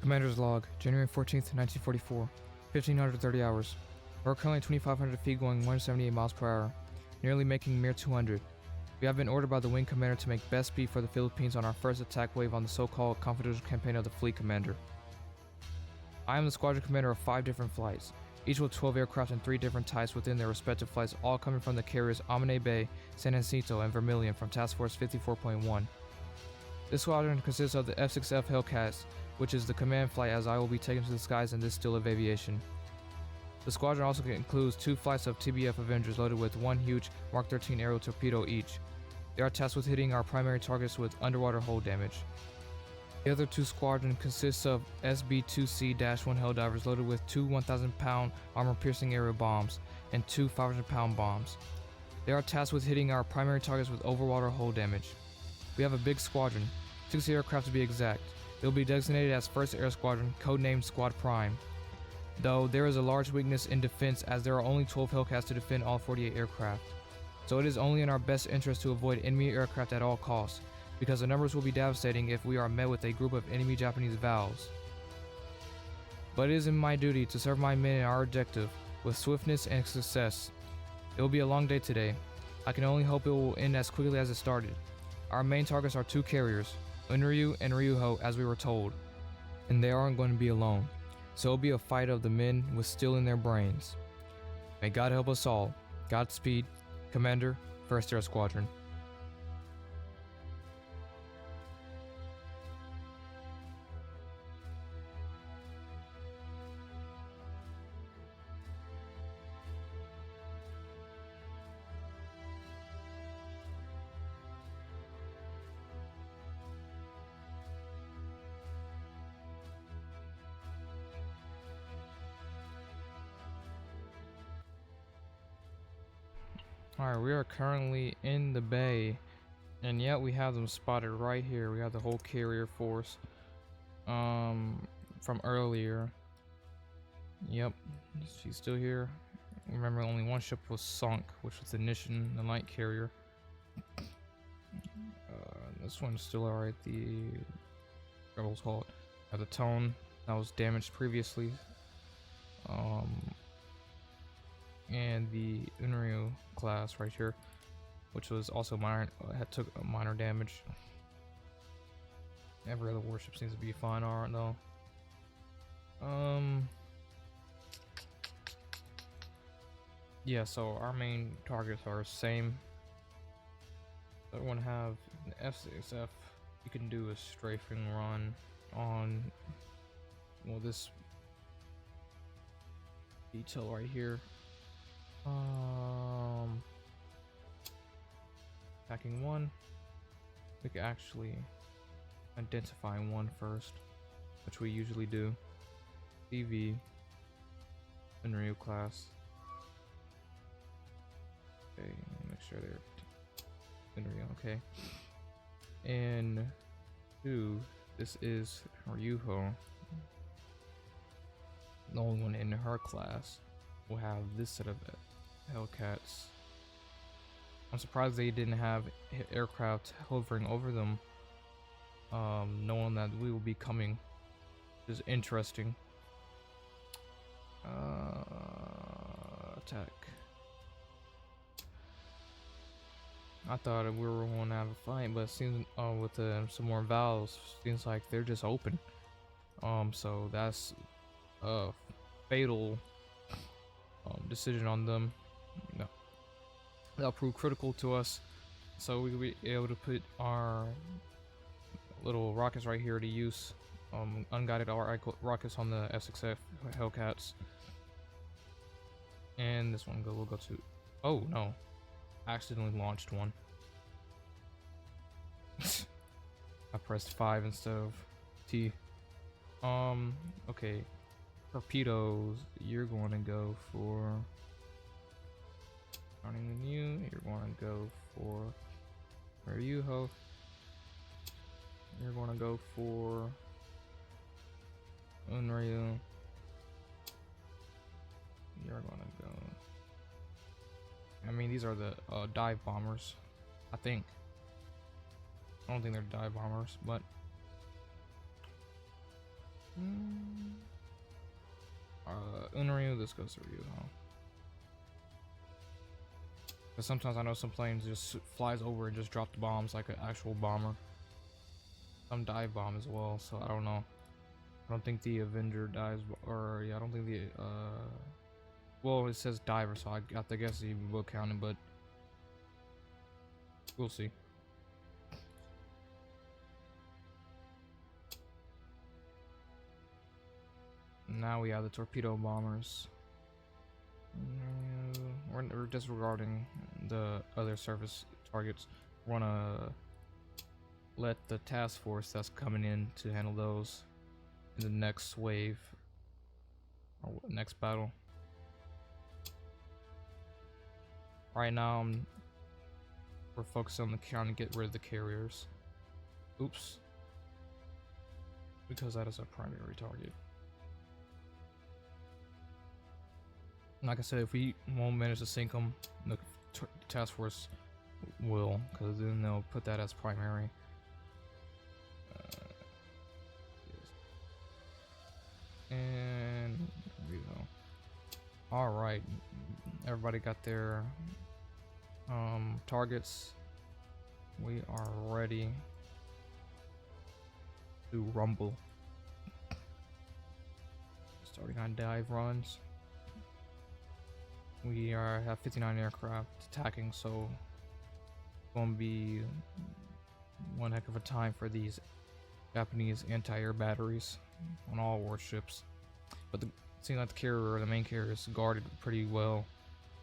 Commander's Log, January 14th, 1944, 1530 hours. We're currently 2,500 feet going 178 miles per hour, nearly making mere 200. We have been ordered by the Wing Commander to make best speed for the Philippines on our first attack wave on the so-called confidential campaign of the Fleet Commander. I am the Squadron Commander of 5 different flights, each with 12 aircraft and 3 different types within their respective flights, all coming from the carriers Amine Bay, San Jacinto, and Vermilion from Task Force 54.1. This squadron consists of the F-6F Hellcats, which is the command flight as I will be taken to the skies in this still of aviation. The squadron also includes 2 flights of TBF Avengers loaded with 1 huge Mark 13 aerial torpedo each. They are tasked with hitting our primary targets with underwater hull damage. The other 2 squadron consists of SB-2C-1 Helldivers loaded with 2 1,000-pound armor-piercing aerial bombs and 2 500-pound bombs. They are tasked with hitting our primary targets with overwater hull damage. We have a big squadron, 60 aircraft to be exact. They will be designated as 1st Air Squadron, codenamed Squad Prime. Though there is a large weakness in defense as there are only 12 Hellcats to defend all 48 aircraft. So it is only in our best interest to avoid enemy aircraft at all costs, because the numbers will be devastating if we are met with a group of enemy Japanese VALs. But it is in my duty to serve my men and our objective with swiftness and success. It will be a long day today. I can only hope it will end as quickly as it started. Our main targets are 2 carriers, Unryu and Ryuho, as we were told, and they aren't going to be alone, so it'll be a fight of the men with steel in their brains. May God help us all. Godspeed, Commander, 1st Air Squadron. Alright, we are currently in the bay, and yet we have them spotted right here. We have the whole carrier force from earlier. Yep, she's still here. Remember, only 1 ship was sunk, which was the Nishin, the light carrier. This one's still alright. The Rebels call it. The Tone that was damaged previously. And the Unryu class right here, which was also minor, took minor damage. Every other warship seems to be fine, alright though. Yeah, so our main targets are same. I want to have the F-6F. You can do a strafing run on, well, this detail right here. Packing 1. We can actually identify 1 first, which we usually do. CV, Unryu class. Okay, make sure they're Unryu, okay. And 2, this is Ryuho. The only one in her class will have this set of Hellcats. I'm surprised they didn't have aircraft hovering over them, knowing that we will be coming. Is interesting. Attack. I thought we were going to have a fight, but it seems with some more valves, seems like they're just open. So that's a fatal decision on them. No, that'll prove critical to us, so we will be able to put our little rockets right here to use. Unguided rockets on the F-6F Hellcats, and this one will go to. Oh no, accidentally launched one. I pressed 5 instead of T. Okay. Torpedoes, you're going to go for running the new. You're going to go for Ryuho. You're going to go for Unryu. You're going to go. I mean, these are the dive bombers, I think. I don't think they're dive bombers, but Unryu, this goes to Ryu, huh? Because sometimes I know some planes just flies over and just drop the bombs like an actual bomber. Some dive bomb as well, so I don't know. I don't think the Avenger dives, or yeah, I don't think the well, it says diver, so I got to guess he will count it, but we'll see. Now we have the torpedo bombers. We're disregarding the other surface targets. We wanna let the task force that's coming in to handle those in the next wave or next battle. Right now, we're focused on trying to get rid of the carriers. Oops. Because that is our primary target. Like I said, if we won't manage to sink them, the task force will, because then they'll put that as primary. And here we go. All right, everybody got their targets. We are ready to rumble. Starting on dive runs. We have 59 aircraft attacking, so it's going to be one heck of a time for these Japanese anti-air batteries on all warships. But it seems like the carrier, the main carrier, is guarded pretty well,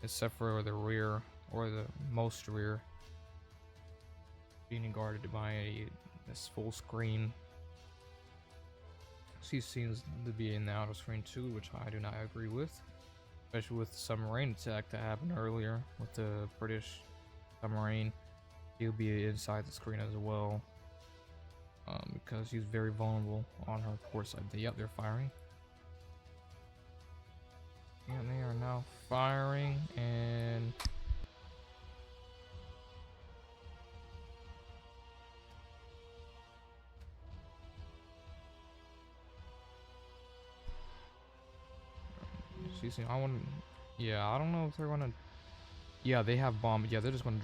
except for the rear, or the most rear, being guarded by this full screen. She seems to be in the outer screen too, which I do not agree with. Especially with the submarine attack that happened earlier with the British submarine. He'll be inside the screen as well. Because he's very vulnerable on her port side. Yep, they're firing. And they are now firing, and I want. Yeah, I don't know if they're gonna. Yeah, they have bomb. Yeah, they're just gonna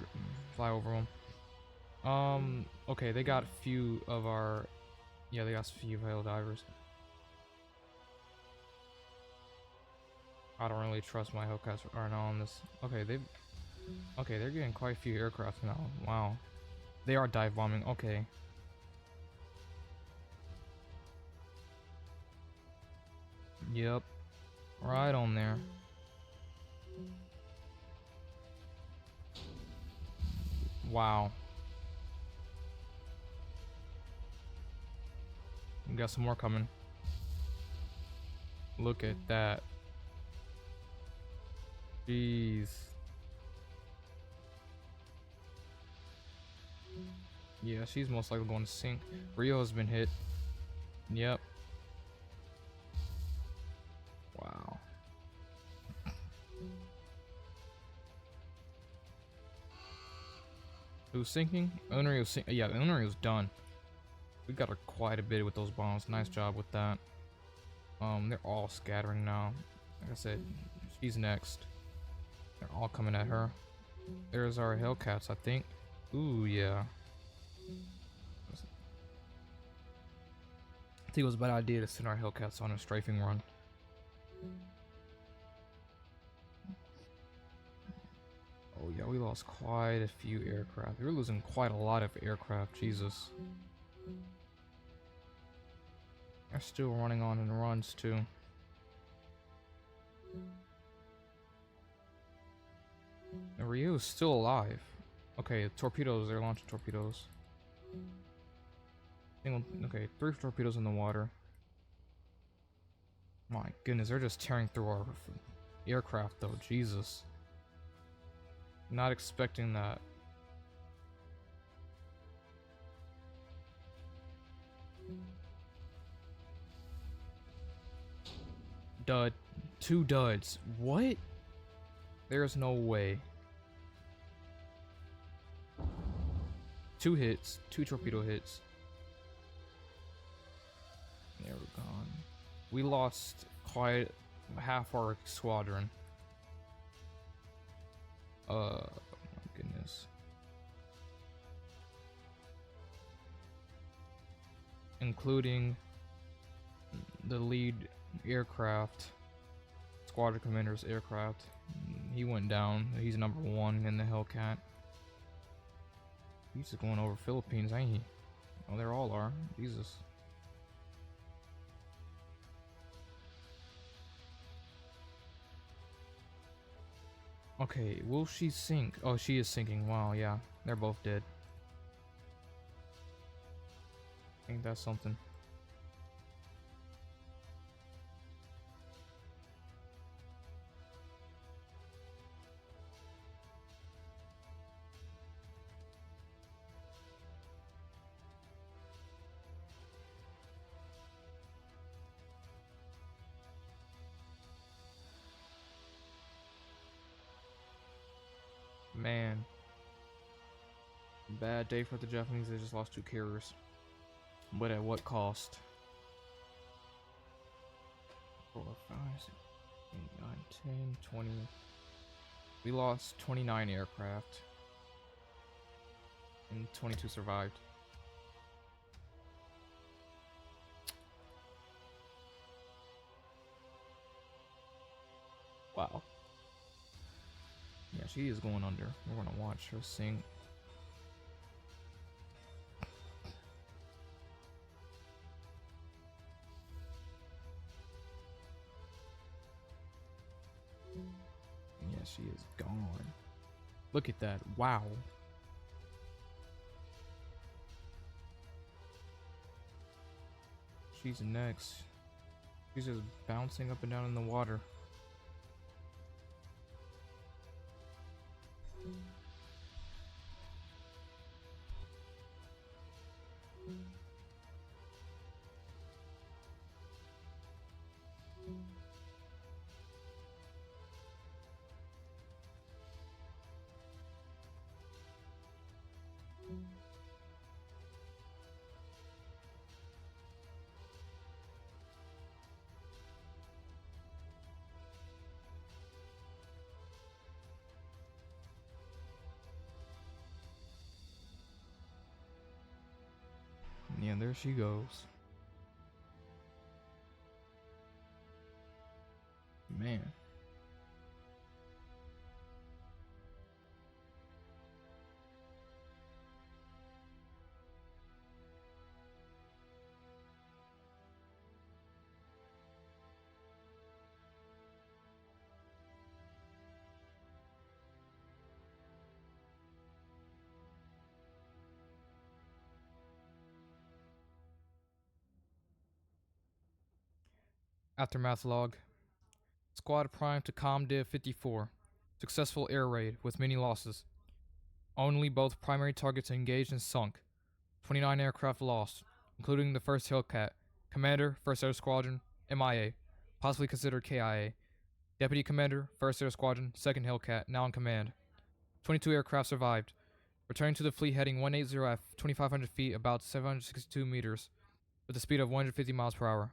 fly over them. Okay, they got a few of our. Yeah, they got a few hail divers. I don't really trust my Hellcats right now on this. Okay, they're getting quite a few aircraft now. Wow, they are dive bombing. Okay. Yep. Right on there. Wow. We got some more coming. Look at that. Jeez. Yeah, she's most likely going to sink. Rio has been hit. Yep. Wow. Who's sinking? Unrio's sinking. Yeah, Unrio's done. We got her quite a bit with those bombs. Nice job with that. They're all scattering now. Like I said, she's next. They're all coming at her. There's our Hellcats, I think. Ooh, yeah. I think it was a bad idea to send our Hellcats on a strafing run. Oh yeah, we lost quite a few aircraft. We were losing quite a lot of aircraft. Jesus. They're still running on in runs too. And Ryu is still alive. Okay, torpedoes. They're launching torpedoes. Okay, 3 torpedoes in the water. My goodness, they're just tearing through our aircraft though. Jesus. Not expecting that. Dud. 2 duds. What? There's no way. 2 hits. 2 torpedo hits. There we're gone. We lost quite half our squadron. My goodness. Including the lead aircraft, squadron commander's aircraft. He went down. He's number 1 in the Hellcat. He's just going over Philippines, ain't he? Oh, they all are. Jesus. Okay, will she sink? Oh, she is sinking. Wow, yeah. They're both dead. Ain't that something? Man. Bad day for the Japanese. They just lost 2 carriers. But at what cost? 4, 5, 6, 8, 9, 10, 20. We lost 29 aircraft. And 22 survived. Wow. Yeah, she is going under. We're gonna watch her sink. Yeah, she is gone. Look at that. Wow. She's next. She's just bouncing up and down in the water. Yeah, there she goes. Man. Aftermath log. Squad prime to ComDiv 54. Successful air raid with many losses. Only both primary targets engaged and sunk. 29 aircraft lost, including the 1st Hellcat. Commander, 1st Air Squadron, MIA. Possibly considered KIA. Deputy Commander, 1st Air Squadron, 2nd Hellcat, now in command. 22 aircraft survived. Returning to the fleet heading 180 at 2,500 feet, about 762 meters, with a speed of 150 miles per hour.